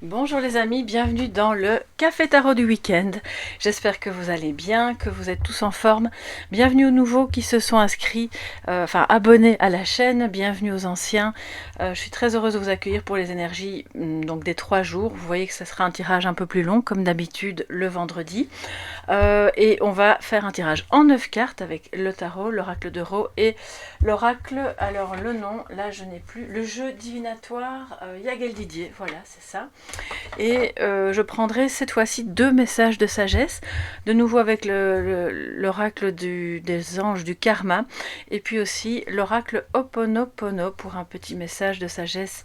Bonjour les amis, bienvenue dans le Café Tarot du week-end. J'espère que vous allez bien, que vous êtes tous en forme. Bienvenue aux nouveaux qui se sont inscrits, abonnés à la chaîne. Bienvenue aux anciens. Je suis très heureuse de vous accueillir pour les énergies donc des 3 jours. Vous voyez que ce sera un tirage un peu plus long comme d'habitude le vendredi. Et on va faire un tirage en 9 cartes avec le tarot, l'oracle de Rho et l'oracle, alors le nom, là je n'ai plus, le jeu divinatoire Yagel Didier, voilà c'est ça. Et je prendrai cette fois-ci 2 messages de sagesse, de nouveau avec l'oracle des anges du karma, et puis aussi l'oracle Ho'oponopono pour un petit message de sagesse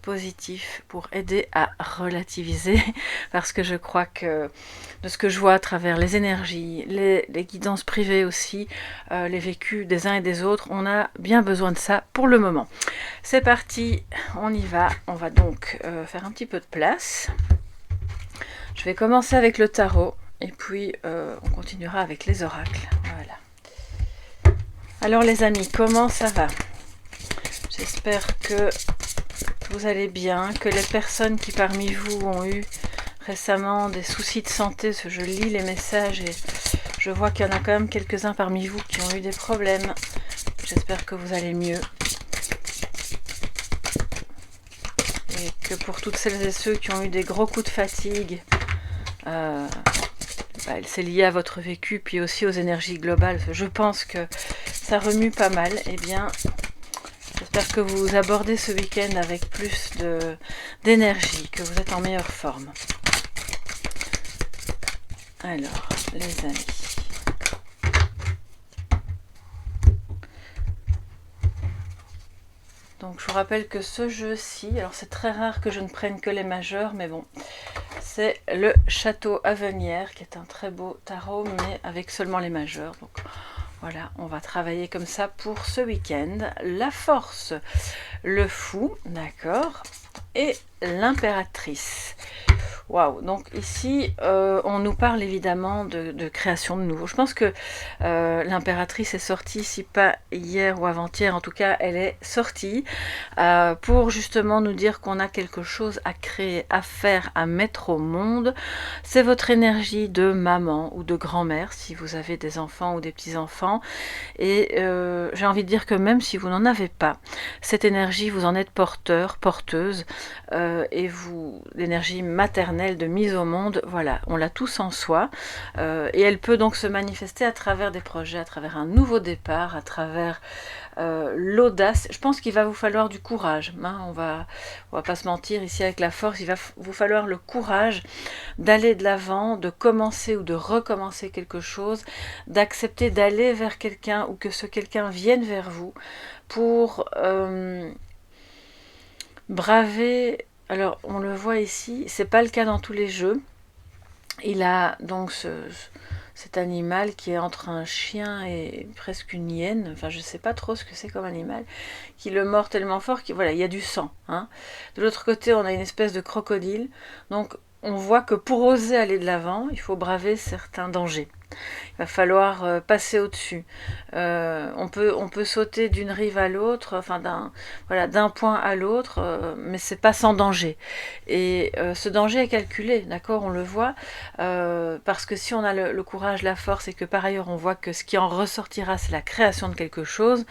positif pour aider à relativiser, parce que je crois que de ce que je vois à travers les énergies, les guidances privées aussi, les vécus des uns et des autres, on a bien besoin de ça pour le moment. C'est parti, on y va. On va donc faire un petit peu de place. Je vais commencer avec le tarot et puis on continuera avec les oracles. Voilà. Alors les amis, comment ça va? J'espère que vous allez bien, que les personnes qui parmi vous ont eu récemment des soucis de santé, parce que je lis les messages et je vois qu'il y en a quand même quelques-uns parmi vous qui ont eu des problèmes. J'espère que vous allez mieux. Et que pour toutes celles et ceux qui ont eu des gros coups de fatigue, c'est lié à votre vécu, puis aussi aux énergies globales. Je pense que ça remue pas mal. Eh bien, j'espère que vous abordez ce week-end avec plus d'énergie, que vous êtes en meilleure forme. Alors, les amis. Donc je vous rappelle que ce jeu-ci, alors c'est très rare que je ne prenne que les majeurs, mais bon, c'est le Château Avenière, qui est un très beau tarot, mais avec seulement les majeurs. Donc voilà, on va travailler comme ça pour ce week-end. La force, le fou, d'accord, et l'impératrice. Waouh, donc ici, on nous parle évidemment de création de nouveau. Je pense que l'impératrice est sortie, si pas hier ou avant-hier, en tout cas, elle est sortie pour justement nous dire qu'on a quelque chose à créer, à faire, à mettre au monde. C'est votre énergie de maman ou de grand-mère, si vous avez des enfants ou des petits-enfants. Et j'ai envie de dire que même si vous n'en avez pas, cette énergie, vous en êtes porteur, porteuse, et vous, l'énergie maternelle de mise au monde, voilà, on l'a tous en soi, et elle peut donc se manifester à travers des projets, à travers un nouveau départ, à travers l'audace. Je pense qu'il va vous falloir du courage, hein, on va pas se mentir ici avec la force, il va vous falloir le courage d'aller de l'avant, de commencer ou de recommencer quelque chose, d'accepter d'aller vers quelqu'un ou que ce quelqu'un vienne vers vous pour braver. Alors on le voit ici, c'est pas le cas dans tous les jeux. Il a donc cet animal qui est entre un chien et presque une hyène, enfin je sais pas trop ce que c'est comme animal, qui le mord tellement fort qu'il voilà, il y a du sang. Hein. De l'autre côté, on a une espèce de crocodile. Donc on voit que pour oser aller de l'avant, il faut braver certains dangers. Il va falloir passer au-dessus. On peut sauter d'une rive à l'autre, enfin d'un point à l'autre, mais c'est pas sans danger. Et ce danger est calculé, d'accord, on le voit, parce que si on a le courage, la force, et que par ailleurs on voit que ce qui en ressortira, c'est la création de quelque chose,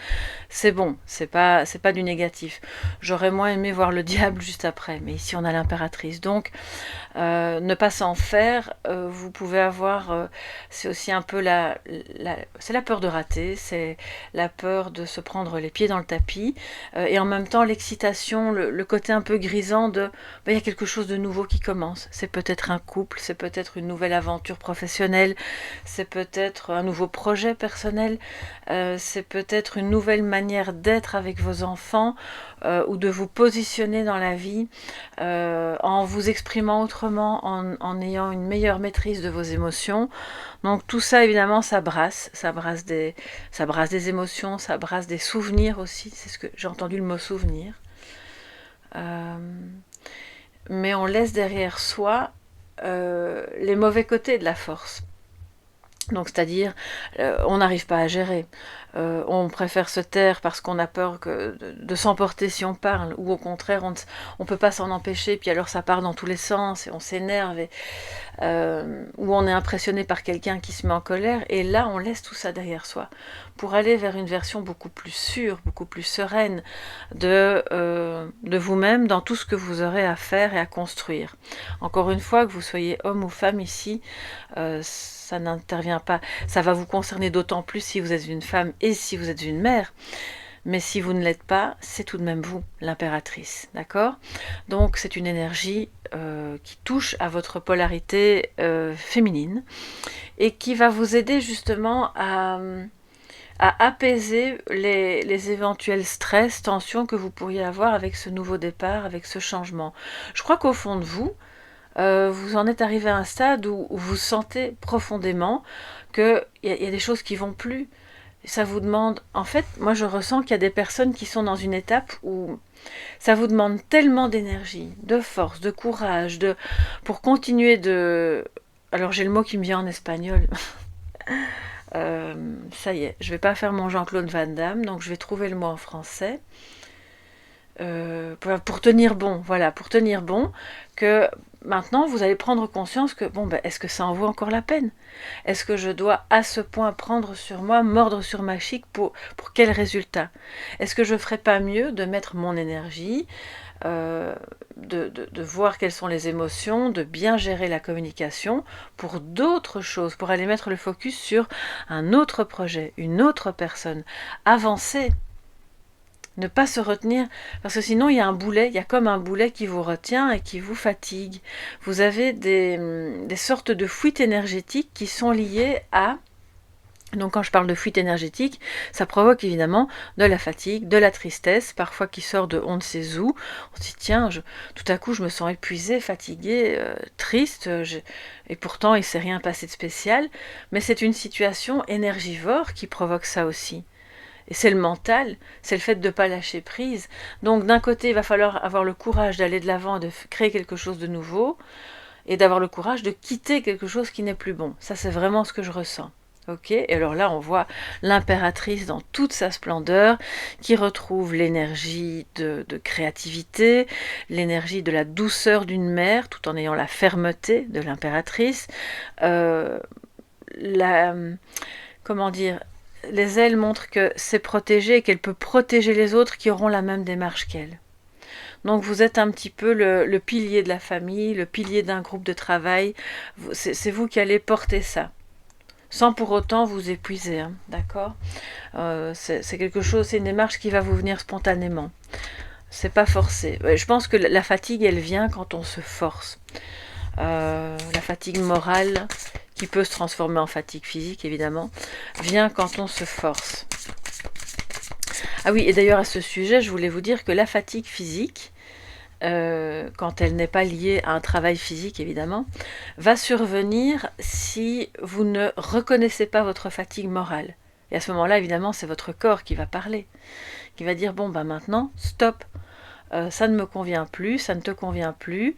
c'est bon, c'est pas du négatif. J'aurais moins aimé voir le diable juste après, mais ici on a l'impératrice. Donc, ne pas s'en faire, vous pouvez avoir, c'est aussi un peu c'est la peur de rater, c'est la peur de se prendre les pieds dans le tapis, et en même temps l'excitation, le côté un peu grisant de, il y a quelque chose de nouveau qui commence. C'est peut-être un couple, c'est peut-être une nouvelle aventure professionnelle, c'est peut-être un nouveau projet personnel, c'est peut-être une nouvelle manière d'être avec vos enfants, ou de vous positionner dans la vie, en vous exprimant autrement, en ayant une meilleure maîtrise de vos émotions. Donc tout ça, évidemment, ça brasse des émotions, ça brasse des souvenirs aussi. C'est ce que j'ai entendu, le mot souvenir. Mais on laisse derrière soi les mauvais côtés de la force. Donc, c'est-à-dire, on n'arrive pas à gérer. On préfère se taire parce qu'on a peur de s'emporter si on parle, ou au contraire, on ne peut pas s'en empêcher, puis alors ça part dans tous les sens, et on s'énerve, ou on est impressionné par quelqu'un qui se met en colère, et là, on laisse tout ça derrière soi, pour aller vers une version beaucoup plus sûre, beaucoup plus sereine de vous-même, dans tout ce que vous aurez à faire et à construire. Encore une fois, que vous soyez homme ou femme ici, ça n'intervient pas. Ça va vous concerner d'autant plus si vous êtes une femme et si vous êtes une mère. Mais si vous ne l'êtes pas, c'est tout de même vous, l'impératrice. D'accord? Donc c'est une énergie qui touche à votre polarité féminine et qui va vous aider justement à apaiser les éventuels stress, tensions que vous pourriez avoir avec ce nouveau départ, avec ce changement. Je crois qu'au fond de vous, vous en êtes arrivé à un stade où vous sentez profondément qu'il y a des choses qui vont plus. Ça vous demande... En fait, moi je ressens qu'il y a des personnes qui sont dans une étape où ça vous demande tellement d'énergie, de force, de courage, pour continuer de... Alors j'ai le mot qui me vient en espagnol. Ça y est, je vais pas faire mon Jean-Claude Van Damme, donc je vais trouver le mot en français. Pour tenir bon, voilà, pour tenir bon, que maintenant vous allez prendre conscience que, bon, ben, est-ce que ça en vaut encore la peine? Est-ce que je dois à ce point prendre sur moi, mordre sur ma chic pour quel résultat? Est-ce que je ne ferais pas mieux de mettre mon énergie, de voir quelles sont les émotions, de bien gérer la communication pour d'autres choses, pour aller mettre le focus sur un autre projet, une autre personne, avancer? Ne pas se retenir, parce que sinon il y a un boulet, il y a comme un boulet qui vous retient et qui vous fatigue. Vous avez des sortes de fuites énergétiques qui sont liées à... Donc quand je parle de fuite énergétique, ça provoque évidemment de la fatigue, de la tristesse, parfois qui sort de on ne sait où. On se dit tiens, tout à coup je me sens épuisée, fatiguée, triste, et pourtant il ne s'est rien passé de spécial. Mais c'est une situation énergivore qui provoque ça aussi. Et c'est le mental, c'est le fait de ne pas lâcher prise. Donc d'un côté, il va falloir avoir le courage d'aller de l'avant, de créer quelque chose de nouveau, et d'avoir le courage de quitter quelque chose qui n'est plus bon. Ça, c'est vraiment ce que je ressens. Ok, et alors là, on voit l'impératrice dans toute sa splendeur, qui retrouve l'énergie de créativité, l'énergie de la douceur d'une mère, tout en ayant la fermeté de l'impératrice. Comment dire, les ailes montrent que c'est protégé et qu'elle peut protéger les autres qui auront la même démarche qu'elle. Donc vous êtes un petit peu le pilier de la famille, le pilier d'un groupe de travail. C'est vous qui allez porter ça, sans pour autant vous épuiser, hein, d'accord? C'est quelque chose, c'est une démarche qui va vous venir spontanément. C'est pas forcé. Je pense que la fatigue, elle vient quand on se force. La fatigue morale, qui peut se transformer en fatigue physique évidemment, vient quand on se force. Ah oui, et d'ailleurs à ce sujet, je voulais vous dire que la fatigue physique, quand elle n'est pas liée à un travail physique évidemment, va survenir si vous ne reconnaissez pas votre fatigue morale. Et à ce moment-là, évidemment, c'est votre corps qui va parler, qui va dire, bon, ben maintenant, stop, ça ne me convient plus, ça ne te convient plus,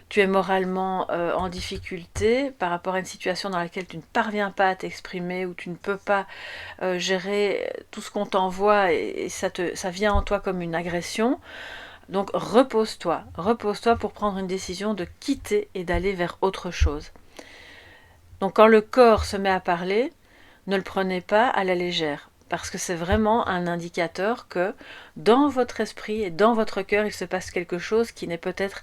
tu es moralement en difficulté par rapport à une situation dans laquelle tu ne parviens pas à t'exprimer, ou tu ne peux pas gérer tout ce qu'on t'envoie, et ça vient en toi comme une agression. Donc repose-toi pour prendre une décision de quitter et d'aller vers autre chose. Donc quand le corps se met à parler, ne le prenez pas à la légère, parce que c'est vraiment un indicateur que dans votre esprit et dans votre cœur, il se passe quelque chose qui n'est peut-être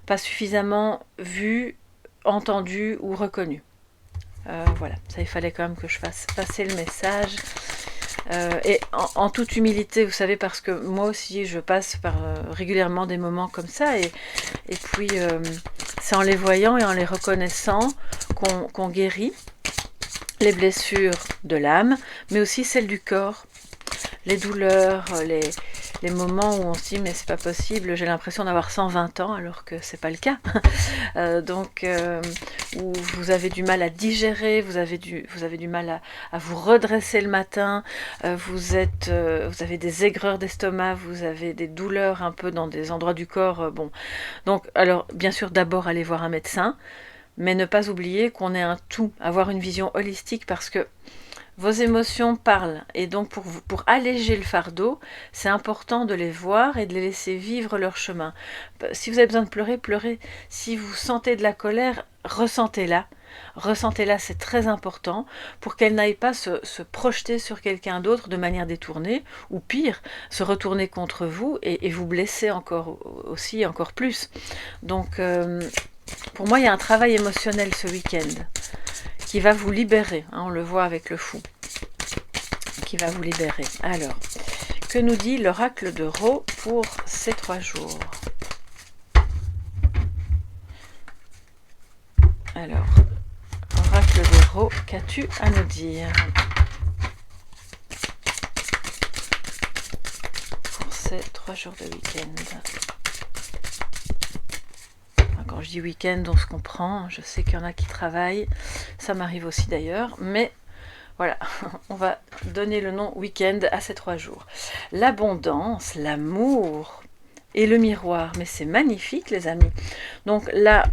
pas suffisamment vu, entendu ou reconnu. Voilà, ça il fallait quand même que je fasse passer le message. Et en toute humilité, vous savez, parce que moi aussi je passe par régulièrement des moments comme ça, et puis c'est en les voyant et en les reconnaissant qu'on guérit les blessures de l'âme, mais aussi celles du corps, les douleurs, les moments où on se dit mais c'est pas possible, j'ai l'impression d'avoir 120 ans alors que c'est pas le cas. Où vous avez du mal à digérer, vous avez du mal à vous redresser le matin, vous avez des aigreurs d'estomac, vous avez des douleurs un peu dans des endroits du corps. Bon, donc alors bien sûr d'abord aller voir un médecin, mais ne pas oublier qu'on est un tout, avoir une vision holistique parce que vos émotions parlent et donc pour alléger le fardeau, c'est important de les voir et de les laisser vivre leur chemin. Si vous avez besoin de pleurer, pleurez. Si vous sentez de la colère, ressentez-la. Ressentez-la, c'est très important pour qu'elle n'aille pas se projeter sur quelqu'un d'autre de manière détournée ou pire, se retourner contre vous et vous blesser encore aussi, encore plus. Donc pour moi, il y a un travail émotionnel ce week-end qui va vous libérer, hein, on le voit avec le fou, qui va vous libérer. Alors, que nous dit l'oracle de Ro pour ces 3 jours? Alors, oracle de Ro, qu'as-tu à nous dire pour ces 3 jours de week-end? Quand je dis week-end, on se comprend, je sais qu'il y en a qui travaillent, ça m'arrive aussi d'ailleurs, mais voilà, on va donner le nom week-end à ces 3 jours. L'abondance, l'amour et le miroir, mais c'est magnifique les amis. Donc là,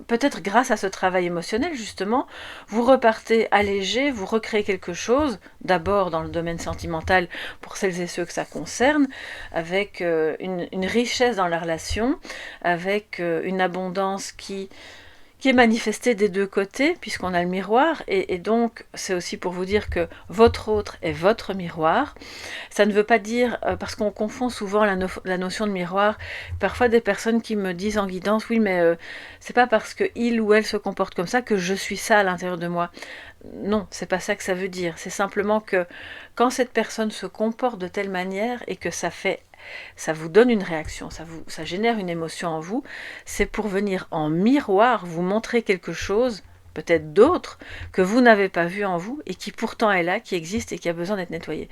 peut-être grâce à ce travail émotionnel justement, vous repartez allégé, vous recréez quelque chose, d'abord dans le domaine sentimental pour celles et ceux que ça concerne, avec une richesse dans la relation, avec une abondance qui est manifesté des 2 côtés, puisqu'on a le miroir, et donc c'est aussi pour vous dire que votre autre est votre miroir. Ça ne veut pas dire, parce qu'on confond souvent la notion de miroir, parfois des personnes qui me disent en guidance, oui mais c'est pas parce que il ou elle se comporte comme ça que je suis ça à l'intérieur de moi. Non, c'est pas ça que ça veut dire, c'est simplement que quand cette personne se comporte de telle manière et que ça vous donne une réaction, ça génère une émotion en vous, c'est pour venir en miroir vous montrer quelque chose, peut-être d'autre, que vous n'avez pas vu en vous et qui pourtant est là, qui existe et qui a besoin d'être nettoyé.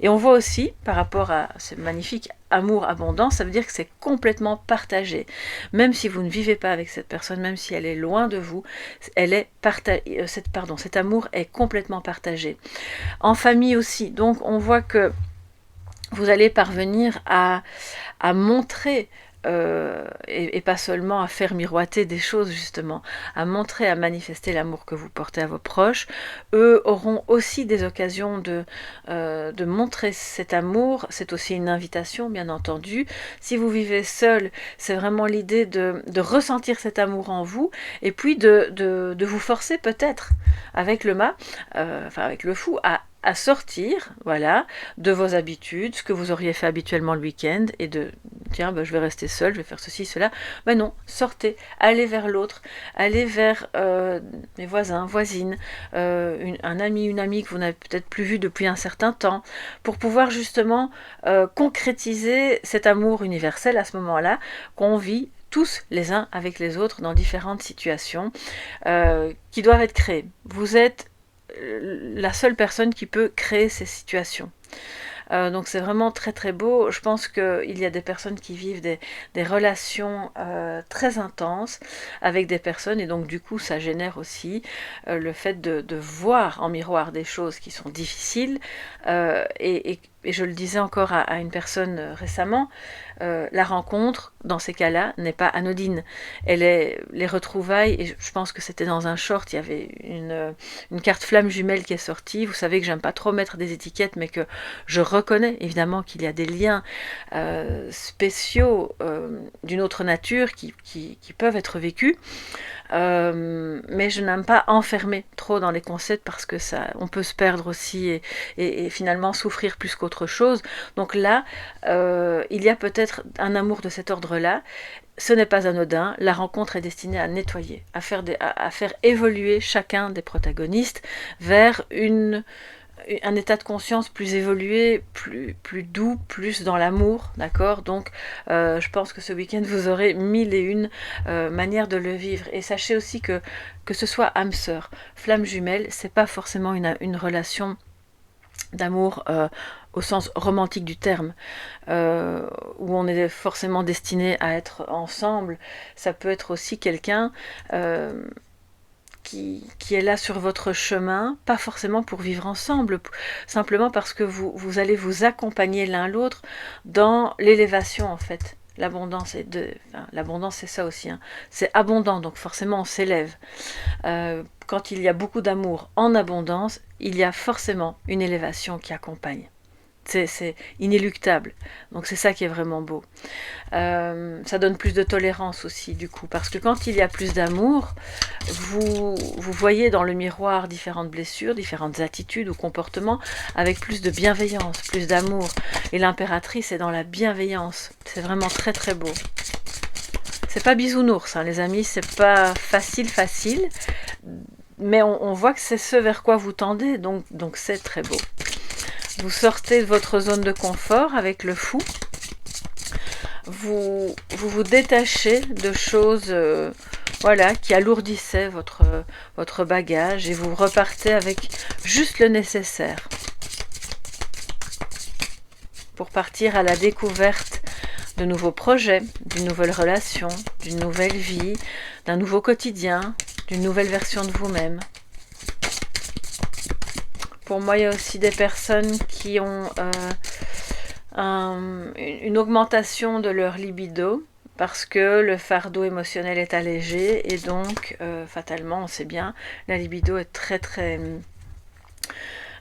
Et on voit aussi, par rapport à ce magnifique amour abondant, ça veut dire que c'est complètement partagé. Même si vous ne vivez pas avec cette personne, même si elle est loin de vous, cet amour est complètement partagé. En famille aussi, donc on voit que vous allez parvenir à montrer, et pas seulement à faire miroiter des choses justement, à montrer, à manifester l'amour que vous portez à vos proches. Eux auront aussi des occasions de montrer cet amour. C'est aussi une invitation bien entendu. Si vous vivez seul, c'est vraiment l'idée de ressentir cet amour en vous et puis de vous forcer peut-être avec le mât, avec le fou, à sortir, voilà, de vos habitudes, ce que vous auriez fait habituellement le week-end, et de, tiens, je vais rester seul, je vais faire ceci, cela. Non, sortez, allez vers l'autre, allez vers mes voisins, voisines, un ami, une amie que vous n'avez peut-être plus vu depuis un certain temps, pour pouvoir justement concrétiser cet amour universel à ce moment-là, qu'on vit tous les uns avec les autres dans différentes situations qui doivent être créées. Vous êtes la seule personne qui peut créer ces situations. Donc c'est vraiment très très beau. Je pense qu'il y a des personnes qui vivent des relations très intenses avec des personnes et donc du coup ça génère aussi le fait de voir en miroir des choses qui sont difficiles et je le disais encore à une personne récemment, la rencontre dans ces cas-là n'est pas anodine. Les retrouvailles, et je pense que c'était dans un short, il y avait une carte flamme jumelle qui est sortie. Vous savez que j'aime pas trop mettre des étiquettes, mais que je reconnais évidemment qu'il y a des liens spéciaux d'une autre nature qui peuvent être vécus. Mais je n'aime pas enfermer trop dans les concepts parce que on peut se perdre aussi et finalement souffrir plus qu'autre chose. Donc là, il y a peut-être un amour de cet ordre-là. Ce n'est pas anodin, la rencontre est destinée à nettoyer, à faire évoluer chacun des protagonistes vers un état de conscience plus évolué, plus doux, plus dans l'amour, d'accord? Donc, je pense que ce week-end, vous aurez 1001 manières de le vivre. Et sachez aussi que ce soit âme sœur, flamme jumelle, c'est pas forcément une relation d'amour au sens romantique du terme, où on est forcément destiné à être ensemble. Ça peut être aussi quelqu'un qui est là sur votre chemin, pas forcément pour vivre ensemble, simplement parce que vous allez vous accompagner l'un l'autre dans l'élévation en fait. L'abondance est enfin, l'abondance c'est ça aussi, hein. C'est abondant, donc forcément on s'élève. Quand il y a beaucoup d'amour en abondance, il y a forcément une élévation qui accompagne. C'est inéluctable. Donc c'est ça qui est vraiment beau. Ça donne plus de tolérance aussi du coup, parce que quand il y a plus d'amour, vous voyez dans le miroir différentes blessures, différentes attitudes ou comportements avec plus de bienveillance, plus d'amour. Et l'impératrice est dans la bienveillance. C'est vraiment très très beau. C'est pas bisounours, hein, les amis, c'est pas facile, mais on voit que c'est ce vers quoi vous tendez, donc c'est très beau. Vous sortez de votre zone de confort avec le fou. Vous détachez de choses voilà, qui alourdissaient votre bagage et vous repartez avec juste le nécessaire pour partir à la découverte de nouveaux projets, d'une nouvelle relation, d'une nouvelle vie, d'un nouveau quotidien, d'une nouvelle version de vous-même. Pour moi, il y a aussi des personnes qui ont une augmentation de leur libido parce que le fardeau émotionnel est allégé et donc, fatalement, on sait bien, la libido est très très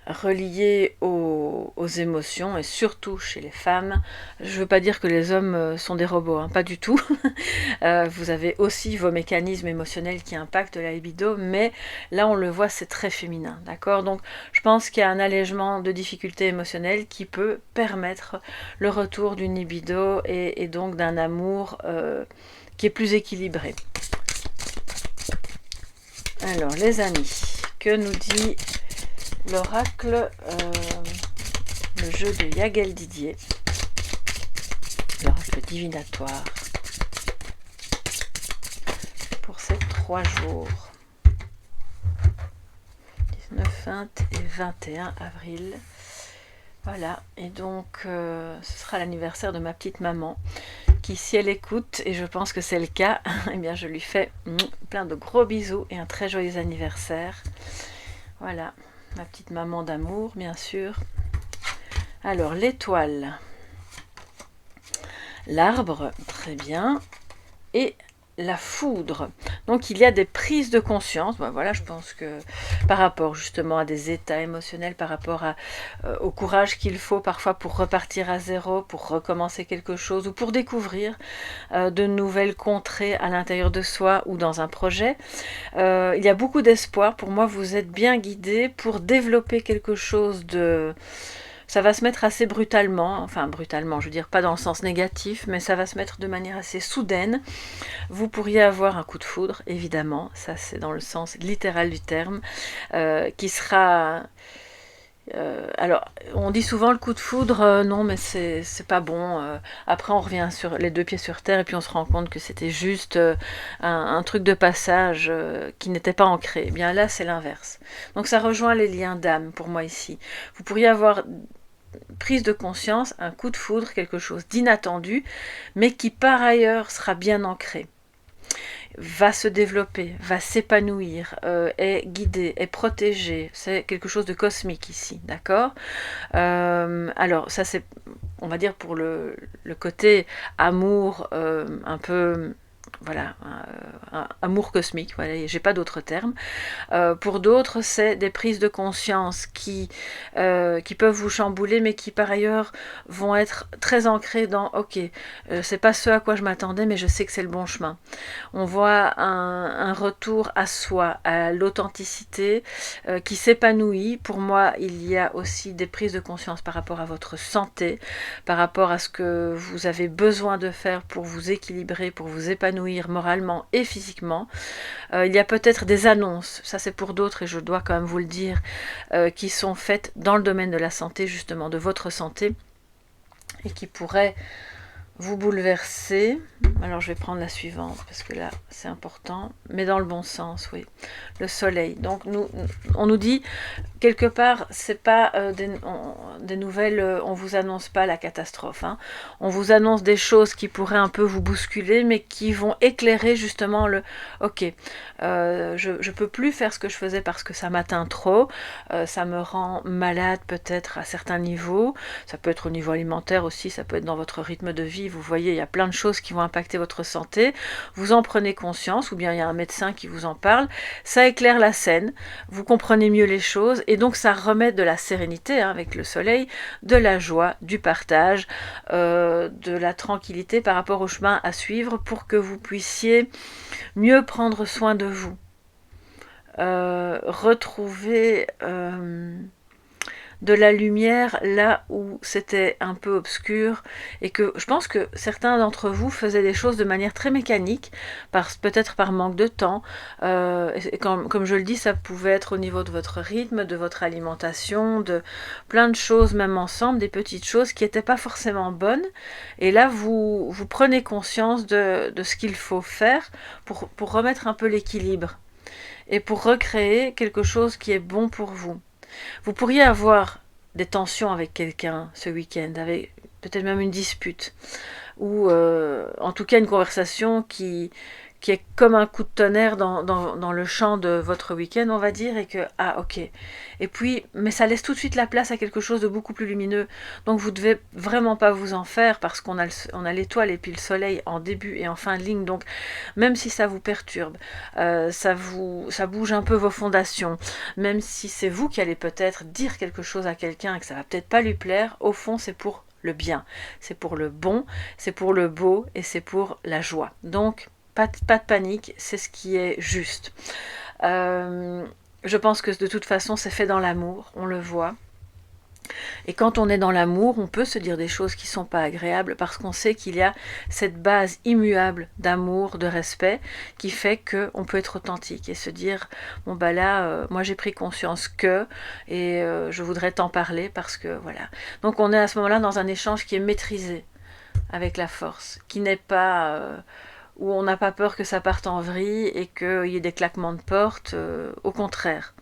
relié aux émotions et surtout chez les femmes. Je ne veux pas dire que les hommes sont des robots, hein, pas du tout. Vous avez aussi vos mécanismes émotionnels qui impactent la libido, mais là on le voit, c'est très féminin, d'accord? Donc je pense qu'il y a un allègement de difficultés émotionnelles qui peut permettre le retour d'une libido et donc d'un amour qui est plus équilibré. Alors les amis, que nous dit l'oracle, le jeu de Yagel Didier, l'oracle divinatoire, pour ces 3 jours, 19, 20 et 21 avril. Voilà, et donc ce sera l'anniversaire de ma petite maman, qui si elle écoute, et je pense que c'est le cas, eh bien je lui fais plein de gros bisous et un très joyeux anniversaire. Voilà. Ma petite maman d'amour, bien sûr. Alors, l'étoile. L'arbre, très bien. Et la foudre. Donc, il y a des prises de conscience. Ben, voilà, je pense que par rapport justement à des états émotionnels, par rapport au courage qu'il faut parfois pour repartir à zéro, pour recommencer quelque chose ou pour découvrir de nouvelles contrées à l'intérieur de soi ou dans un projet. Il y a beaucoup d'espoir. Pour moi, vous êtes bien guidés pour développer quelque chose de... Ça va se mettre assez brutalement, enfin brutalement, je veux dire pas dans le sens négatif, mais ça va se mettre de manière assez soudaine. Vous pourriez avoir un coup de foudre, évidemment, ça c'est dans le sens littéral du terme, qui sera... alors, on dit souvent le coup de foudre, non mais c'est pas bon, après on revient sur les 2 pieds sur terre et puis on se rend compte que c'était juste un truc de passage qui n'était pas ancré. Eh bien là c'est l'inverse. Donc ça rejoint les liens d'âme pour moi ici. Vous pourriez avoir prise de conscience, un coup de foudre, quelque chose d'inattendu, mais qui par ailleurs sera bien ancré, va se développer, va s'épanouir, est guidé, est protégé. C'est quelque chose de cosmique ici, d'accord? Alors ça c'est, on va dire pour le côté amour un peu... Voilà, amour cosmique, voilà, j'ai pas d'autres termes. Pour d'autres, c'est des prises de conscience qui peuvent vous chambouler, mais qui par ailleurs vont être très ancrées dans ok, c'est pas ce à quoi je m'attendais, mais je sais que c'est le bon chemin. On voit un retour à soi, à l'authenticité qui s'épanouit. Pour moi, il y a aussi des prises de conscience par rapport à votre santé, par rapport à ce que vous avez besoin de faire pour vous équilibrer, pour vous épanouir moralement et physiquement. Il y a peut-être des annonces, ça c'est pour d'autres et je dois quand même vous le dire, qui sont faites dans le domaine de la santé, justement, de votre santé, et qui pourraient vous bouleverser. Alors je vais prendre la suivante parce que là c'est important, mais dans le bon sens, oui. Le soleil. Donc on nous dit quelque part, c'est pas des nouvelles, on vous annonce pas la catastrophe, hein. On vous annonce des choses qui pourraient un peu vous bousculer, mais qui vont éclairer justement le ok, je peux plus faire ce que je faisais parce que ça m'atteint trop, ça me rend malade peut-être à certains niveaux, ça peut être au niveau alimentaire aussi, ça peut être dans votre rythme de vie, vie, vous voyez, il y a plein de choses qui vont impacter votre santé, vous en prenez conscience, ou bien il y a un médecin qui vous en parle, ça éclaire la scène, vous comprenez mieux les choses, et donc ça remet de la sérénité avec le soleil, de la joie, du partage, de la tranquillité par rapport au chemin à suivre pour que vous puissiez mieux prendre soin de vous. Retrouver de la lumière là où c'était un peu obscur et que je pense que certains d'entre vous faisaient des choses de manière très mécanique, peut-être par manque de temps, et comme je le dis, ça pouvait être au niveau de votre rythme, de votre alimentation, de plein de choses même ensemble, des petites choses qui n'étaient pas forcément bonnes, et là vous prenez conscience de ce qu'il faut faire pour remettre un peu l'équilibre et pour recréer quelque chose qui est bon pour vous. Vous pourriez avoir des tensions avec quelqu'un ce week-end, avec peut-être même une dispute, ou en tout cas une conversation qui est comme un coup de tonnerre dans le champ de votre week-end, on va dire, et que, ah ok. Et puis, mais ça laisse tout de suite la place à quelque chose de beaucoup plus lumineux. Donc vous devez vraiment pas vous en faire, parce qu'on a l'étoile et puis le soleil en début et en fin de ligne, donc même si ça vous perturbe, ça bouge un peu vos fondations, même si c'est vous qui allez peut-être dire quelque chose à quelqu'un et que ça va peut-être pas lui plaire, au fond c'est pour le bien, c'est pour le bon, c'est pour le beau et c'est pour la joie. Donc pas de panique, c'est ce qui est juste. Je pense que de toute façon c'est fait dans l'amour, on le voit. Et quand on est dans l'amour, on peut se dire des choses qui ne sont pas agréables parce qu'on sait qu'il y a cette base immuable d'amour, de respect qui fait qu'on peut être authentique et se dire bon bah là, moi j'ai pris conscience que et je voudrais t'en parler parce que voilà. Donc on est à ce moment-là dans un échange qui est maîtrisé avec la force, qui n'est pas où on n'a pas peur que ça parte en vrille et qu'il y ait des claquements de porte, au contraire.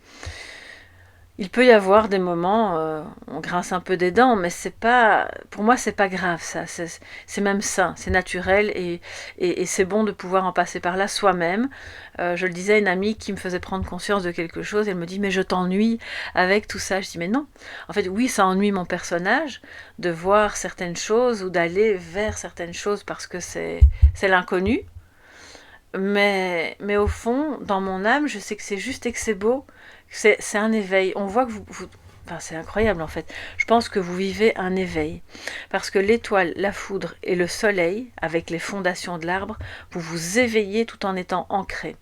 Il peut y avoir des moments, on grince un peu des dents, mais c'est pas, pour moi c'est pas grave ça, c'est même sain, c'est naturel et c'est bon de pouvoir en passer par là soi-même. Je le disais à une amie qui me faisait prendre conscience de quelque chose, elle me dit mais je t'ennuie avec tout ça, je dis mais non, en fait oui ça ennuie mon personnage de voir certaines choses ou d'aller vers certaines choses parce que c'est l'inconnu, mais au fond dans mon âme je sais que c'est juste et que c'est beau. C'est un éveil. On voit que enfin, c'est incroyable en fait. Je pense que vous vivez un éveil. Parce que l'étoile, la foudre et le soleil, avec les fondations de l'arbre, vous vous éveillez tout en étant ancré.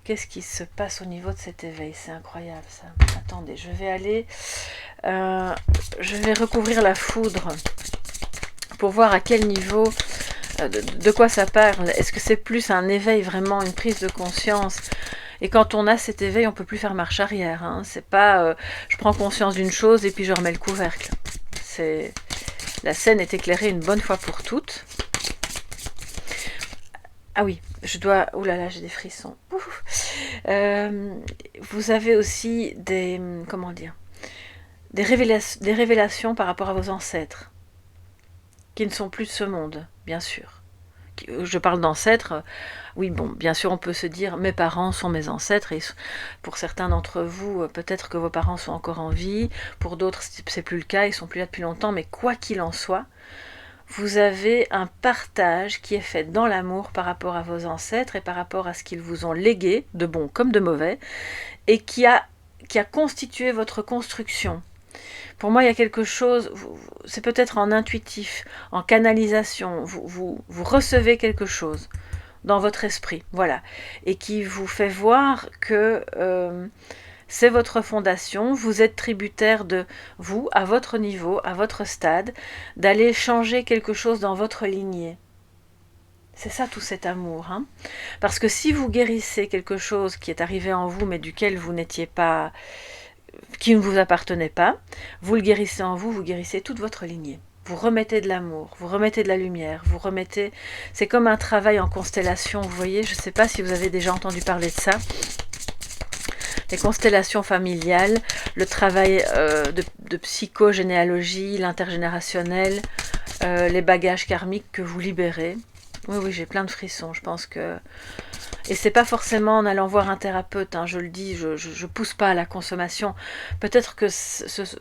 Qu'est-ce qui se passe au niveau de cet éveil? C'est incroyable ça. Attendez, je vais aller... je vais recouvrir la foudre pour voir à quel niveau... de quoi ça parle. Est-ce que c'est plus un éveil, vraiment une prise de conscience? Et quand on a cet éveil, on ne peut plus faire marche arrière. C'est pas je prends conscience d'une chose et puis je remets le couvercle. La scène est éclairée une bonne fois pour toutes. Ah oui, je dois... Ouh là là, j'ai des frissons. Vous avez aussi des... Comment dire? Des révélations par rapport à vos ancêtres, qui ne sont plus de ce monde, bien sûr. Je parle d'ancêtres, oui bon, bien sûr on peut se dire mes parents sont mes ancêtres, et pour certains d'entre vous, peut-être que vos parents sont encore en vie, pour d'autres c'est plus le cas, ils sont plus là depuis longtemps, mais quoi qu'il en soit, vous avez un partage qui est fait dans l'amour par rapport à vos ancêtres et par rapport à ce qu'ils vous ont légué, de bon comme de mauvais, et qui a constitué votre construction. Pour moi, il y a quelque chose, c'est peut-être en intuitif, en canalisation, vous recevez quelque chose dans votre esprit, voilà, et qui vous fait voir que c'est votre fondation, vous êtes tributaire de vous, à votre niveau, à votre stade, d'aller changer quelque chose dans votre lignée. C'est ça tout cet amour, parce que si vous guérissez quelque chose qui est arrivé en vous, mais duquel vous n'étiez pas... qui ne vous appartenait pas, vous le guérissez en vous, vous guérissez toute votre lignée. Vous remettez de l'amour, vous remettez de la lumière, vous remettez... C'est comme un travail en constellation, vous voyez, je ne sais pas si vous avez déjà entendu parler de ça. Les constellations familiales, le travail de psychogénéalogie, l'intergénérationnel, les bagages karmiques que vous libérez. Oui, oui, j'ai plein de frissons. Je pense que... Et c'est pas forcément en allant voir un thérapeute, hein, je le dis, je pousse pas à la consommation. Peut-être que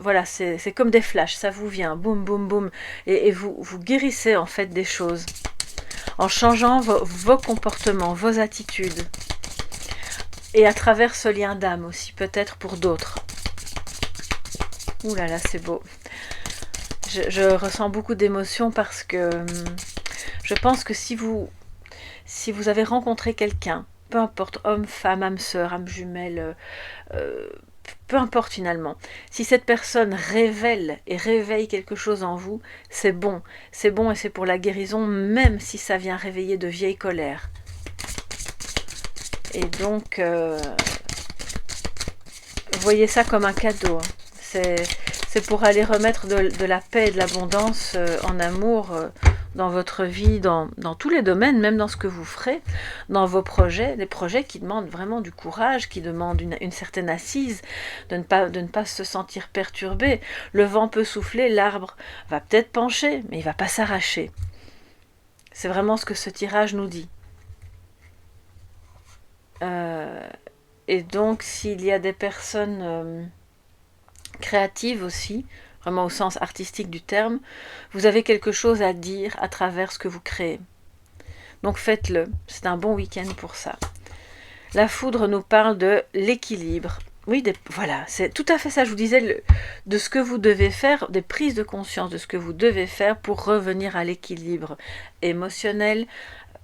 voilà, c'est comme des flashs, ça vous vient, boum, boum, boum, et vous guérissez en fait des choses en changeant vos comportements, vos attitudes. Et à travers ce lien d'âme aussi, peut-être pour d'autres. Ouh là là, c'est beau. Je ressens beaucoup d'émotions parce que je pense que si vous avez rencontré quelqu'un, peu importe, homme, femme, âme sœur, âme jumelle, peu importe finalement, si cette personne révèle et réveille quelque chose en vous, c'est bon et c'est pour la guérison, même si ça vient réveiller de vieilles colères. Et donc, voyez ça comme un cadeau. C'est pour aller remettre de la paix et de l'abondance en amour dans votre vie, dans tous les domaines, même dans ce que vous ferez, dans vos projets, des projets qui demandent vraiment du courage, qui demandent une certaine assise, de ne pas se sentir perturbé. Le vent peut souffler, l'arbre va peut-être pencher, mais il ne va pas s'arracher. C'est vraiment ce que ce tirage nous dit. Et donc, s'il y a des personnes créatives aussi, vraiment au sens artistique du terme, vous avez quelque chose à dire à travers ce que vous créez. Donc faites-le, c'est un bon week-end pour ça. La foudre nous parle de l'équilibre. Oui, voilà, c'est tout à fait ça, je vous disais, de ce que vous devez faire, des prises de conscience de ce que vous devez faire pour revenir à l'équilibre émotionnel,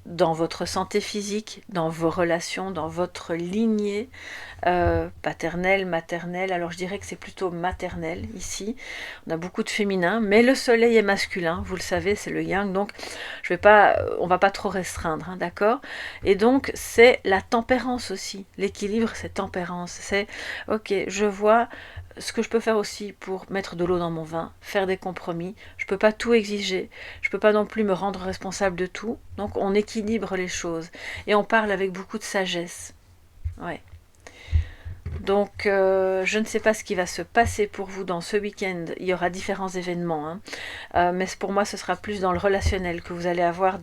dans votre santé physique, dans vos relations, dans votre lignée paternelle, maternelle. Alors je dirais que c'est plutôt maternelle ici. On a beaucoup de féminin, mais le soleil est masculin, vous le savez, c'est le yang, donc on va pas trop restreindre, hein, d'accord. Et donc c'est la tempérance aussi. L'équilibre, c'est tempérance. C'est ok, je vois ce que je peux faire aussi pour mettre de l'eau dans mon vin, faire des compromis. Je ne peux pas tout exiger, je ne peux pas non plus me rendre responsable de tout. Donc on équilibre les choses et on parle avec beaucoup de sagesse. Ouais. Donc je ne sais pas ce qui va se passer pour vous dans ce week-end. Il y aura différents événements, hein. Mais pour moi ce sera plus dans le relationnel que vous allez avoir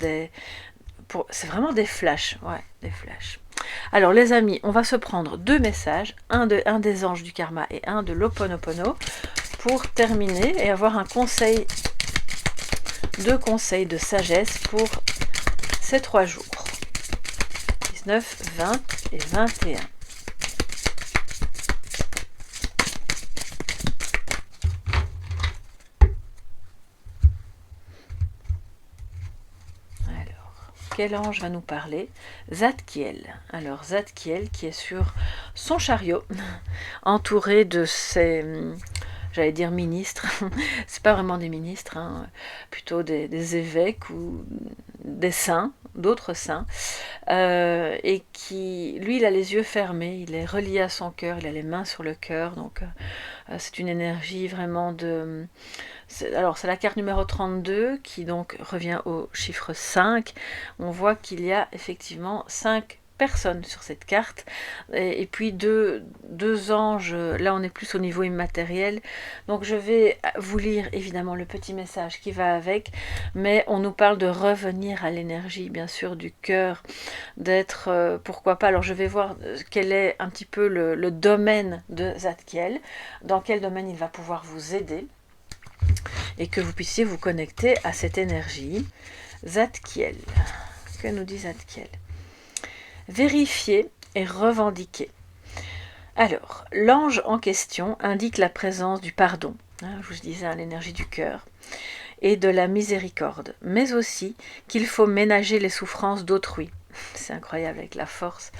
c'est vraiment des flashs. Ouais, des flashs. Alors les amis, on va se prendre 2 messages, un des anges du karma et un de l'Ho'oponopono, pour terminer et avoir un conseil, 2 conseils de sagesse pour ces 3 jours, 19, 20 et 21. Quel ange va nous parler? Zadkiel. Alors Zadkiel qui est sur son chariot, entouré de ses, j'allais dire ministres, c'est pas vraiment des ministres, hein, plutôt des évêques ou des saints, d'autres saints, et qui, lui, il a les yeux fermés, il est relié à son cœur, il a les mains sur le cœur, donc c'est une énergie vraiment de... Alors c'est la carte numéro 32 qui donc revient au chiffre 5. On voit qu'il y a effectivement 5 personnes sur cette carte et puis deux anges. Là on est plus au niveau immatériel, donc je vais vous lire évidemment le petit message qui va avec, mais on nous parle de revenir à l'énergie bien sûr du cœur, d'être pourquoi pas, alors je vais voir quel est un petit peu le domaine de Zadkiel, dans quel domaine il va pouvoir vous aider et que vous puissiez vous connecter à cette énergie. Zadkiel, que nous dit Zadkiel? Vérifier et revendiquer. Alors, l'ange en question indique la présence du pardon, hein, je vous disais, l'énergie du cœur, et de la miséricorde, mais aussi qu'il faut ménager les souffrances d'autrui. C'est incroyable avec la force.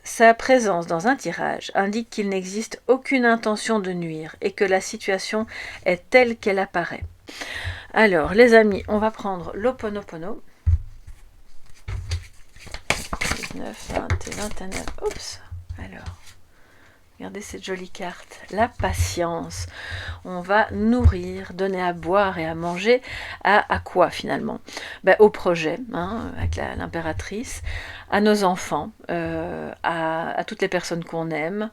Sa présence dans un tirage indique qu'il n'existe aucune intention de nuire et que la situation est telle qu'elle apparaît. Alors, les amis, on va prendre l'Ho'oponopono. 19, 20 et 21. Oups. Alors, Regardez cette jolie carte. La patience. On va nourrir, donner à boire et à manger à quoi finalement? Ben, au projet, hein, avec l'impératrice, à nos enfants, à toutes les personnes qu'on aime,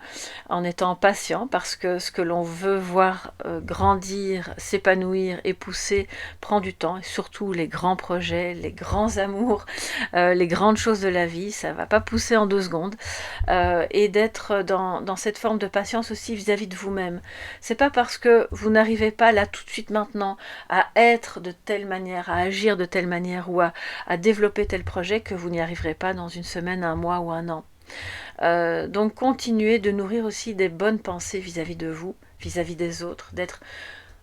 en étant patient parce que ce que l'on veut voir grandir, s'épanouir et pousser prend du temps, et surtout les grands projets, les grands amours, les grandes choses de la vie, ça ne va pas pousser en 2 secondes. Et d'être dans cette forme de patience aussi vis-à-vis de vous-même. C'est pas parce que vous n'arrivez pas là tout de suite maintenant à être de telle manière, à agir de telle manière ou à développer tel projet que vous n'y arriverez pas dans une semaine, un mois ou un an. Donc continuez de nourrir aussi des bonnes pensées vis-à-vis de vous, vis-à-vis des autres, d'être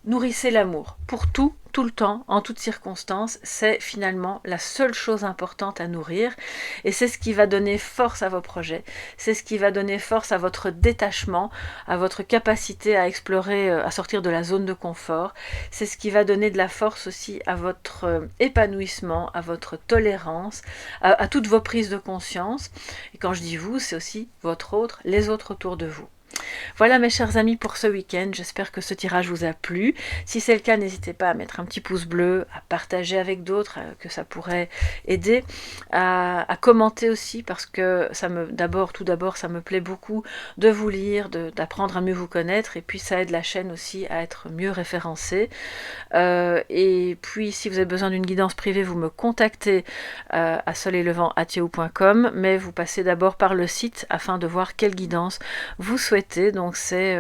nourrissez l'amour pour tout, tout le temps, en toutes circonstances. C'est finalement la seule chose importante à nourrir et c'est ce qui va donner force à vos projets. C'est ce qui va donner force à votre détachement, à votre capacité à explorer, à sortir de la zone de confort. C'est ce qui va donner de la force aussi à votre épanouissement, à votre tolérance, à toutes vos prises de conscience. Et quand je dis vous, c'est aussi votre autre, les autres autour de vous. Voilà mes chers amis pour ce week-end, j'espère que ce tirage vous a plu. Si c'est le cas, n'hésitez pas à mettre un petit pouce bleu, à partager avec d'autres, que ça pourrait aider, à commenter aussi parce que tout d'abord, ça me plaît beaucoup de vous lire, d'apprendre à mieux vous connaître et puis ça aide la chaîne aussi à être mieux référencée. Et puis si vous avez besoin d'une guidance privée, vous me contactez à soleillevent@yahoo.com, mais vous passez d'abord par le site afin de voir quelle guidance vous souhaitez. Donc c'est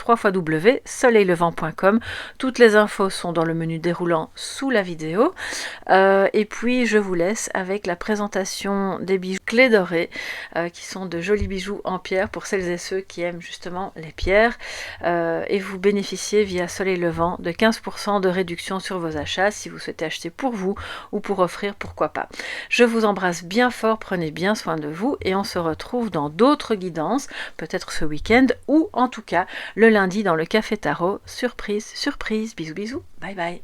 www.soleillevent.com. Toutes les infos sont dans le menu déroulant sous la vidéo. Et puis je vous laisse avec la présentation des bijoux clés dorées, qui sont de jolis bijoux en pierre pour celles et ceux qui aiment justement les pierres. Et vous bénéficiez via Soleil Levant de 15% de réduction sur vos achats si vous souhaitez acheter pour vous ou pour offrir, pourquoi pas. Je vous embrasse bien fort, prenez bien soin de vous et on se retrouve dans d'autres guidances, peut-être ce week-end ou en tout cas le lundi dans le Café Tarot. Surprise, surprise, bisous bisous, bye bye.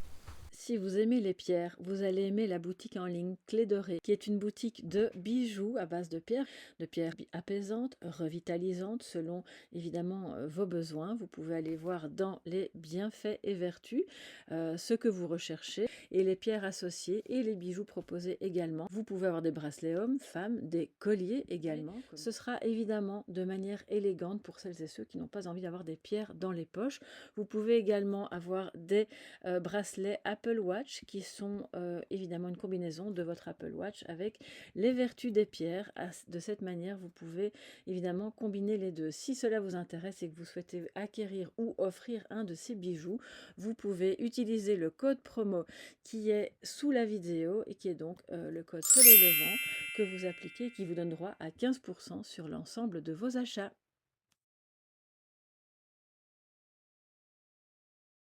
Si vous aimez les pierres, vous allez aimer la boutique en ligne Clé Dorée, qui est une boutique de bijoux à base de pierres apaisantes, revitalisantes, selon évidemment vos besoins. Vous pouvez aller voir dans les bienfaits et vertus ce que vous recherchez et les pierres associées et les bijoux proposés également. Vous pouvez avoir des bracelets hommes, femmes, des colliers également. Ce sera évidemment de manière élégante pour celles et ceux qui n'ont pas envie d'avoir des pierres dans les poches. Vous pouvez également avoir des bracelets Apple Watch qui sont évidemment une combinaison de votre Apple Watch avec les vertus des pierres. De cette manière, vous pouvez évidemment combiner les deux. Si cela vous intéresse et que vous souhaitez acquérir ou offrir un de ces bijoux, vous pouvez utiliser le code promo qui est sous la vidéo et qui est donc le code Soleil Levant que vous appliquez et qui vous donne droit à 15% sur l'ensemble de vos achats.